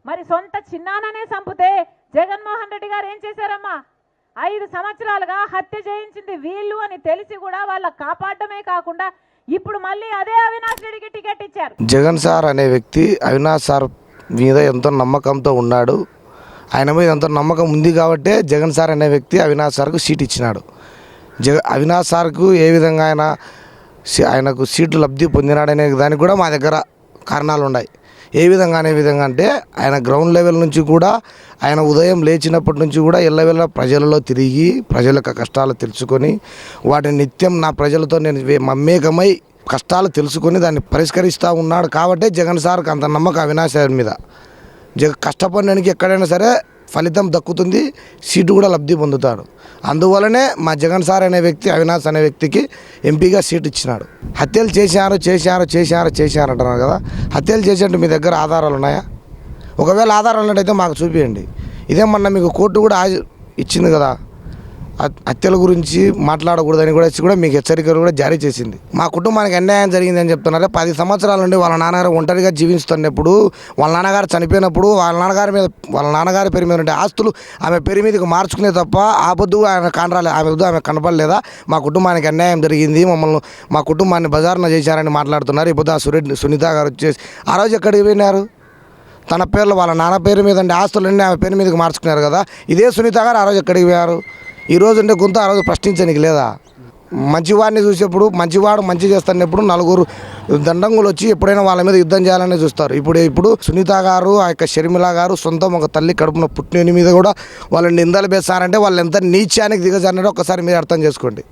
మరి సొంత చిన్నాననే చంపితే జగన్మోహన్ రెడ్డి గారు ఏం చేశారమ్మా? 5 సంవత్సరాలుగా హత్య చేయించింది వీళ్ళు అని తెలిసి కూడా వాళ్ళ కాపాడమే కాకుండా ఇప్పుడు మళ్ళీ అదే అవినాష్ రెడ్డికి టికెట్ ఇచ్చారు. జగన్ సార్ అనే వ్యక్తి అవినాష్ సార్ మీద ఎంతో నమ్మకంతో ఉన్నాడు. ఆయన మీద ఎంతో నమ్మకం ఉంది కాబట్టే జగన్ సార్ అనే వ్యక్తి అవినాష్ సార్కు సీట్ ఇచ్చినాడు. అవినాష్ సార్కు ఏ విధంగా ఆయనకు సీటు లబ్ధి పొందినాడనే దానికి కూడా మా దగ్గర కారణాలు ఉన్నాయి. ఏ విధంగా అంటే ఆయన గ్రౌండ్ లెవెల్ నుంచి కూడా ఆయన ఉదయం లేచినప్పటి నుంచి కూడా ఎల్లవెల్ల ప్రజలలో తిరిగి ప్రజల కష్టాలు తెలుసుకొని వాటిని నిత్యం నా ప్రజలతో నేను మమేకమై కష్టాలు తెలుసుకొని దాన్ని పరిష్కరిస్తూ ఉన్నాడు. కాబట్టే జగన్ సార్కి అంత నమ్మకం అవినాష్ సార్ మీద. కష్టపడడానికి ఎక్కడైనా సరే ఫలితం దక్కుతుంది, సీటు కూడా లబ్ధి పొందుతాడు. అందువల్లనే మా జగన్ సార్ అనే వ్యక్తి అవినాష్ అనే వ్యక్తికి ఎంపీగా సీటు ఇచ్చినాడు. హత్యలు చేశారు అంటున్నారు కదా. హత్యలు చేసేట్టు మీ దగ్గర ఆధారాలు ఉన్నాయా? ఒకవేళ ఆధారాలు ఉన్నట్టయితే మాకు చూపించండి. ఇదే మొన్న మీకు కోర్టు కూడా ఇచ్చింది కదా, హత్యల గురించి మాట్లాడకూడదని కూడా మీకు హెచ్చరికలు కూడా జారీ చేసింది. మా కుటుంబానికి అన్యాయం జరిగిందని చెప్తున్నారు. 10 సంవత్సరాల నుండి వాళ్ళ నాన్నగారు ఒంటరిగా జీవిస్తున్నప్పుడు, వాళ్ళ నాన్నగారు చనిపోయినప్పుడు వాళ్ళ నాన్నగారి పేరు మీద ఉండే ఆస్తులు ఆమె పేరు మీదకి మార్చుకునే తప్ప ఆ పొద్దు ఆయన కానరాలే, ఆమె కనపడలేదా? మా కుటుంబానికి అన్యాయం జరిగింది, మా కుటుంబాన్ని బజార్న చేశారని మాట్లాడుతున్నారు. ఇప్పుడు ఆ సునీత గారు వచ్చేసి ఆ రోజు ఎక్కడికి పోయినారు? తన పేర్లు వాళ్ళ నాన్న పేరు మీద ఉండే ఆస్తులన్నీ ఆమె పేరు మీదకి మార్చుకున్నారు కదా. ఇదే సునీత గారు ఆ రోజు ఎక్కడికి పోయారు? ఈ రోజు ఉండే గొంతు ఆ రోజు ప్రశ్నించడానికి లేదా? మంచివాడిని చూసేప్పుడు, మంచివాడు మంచి చేస్తున్నప్పుడు నలుగురు దండంగులు వచ్చి ఎప్పుడైనా వాళ్ళ మీద యుద్ధం చేయాలని చూస్తారు. ఇప్పుడు సునీత గారు, ఆ యొక్క షర్మిల గారు సొంతం ఒక తల్లి కడుపున పుట్టిన మీద కూడా వాళ్ళని నిందలు వేస్తారంటే వాళ్ళు ఎంత నీచానికి దిగజారన్నారో ఒకసారి మీరు అర్థం చేసుకోండి.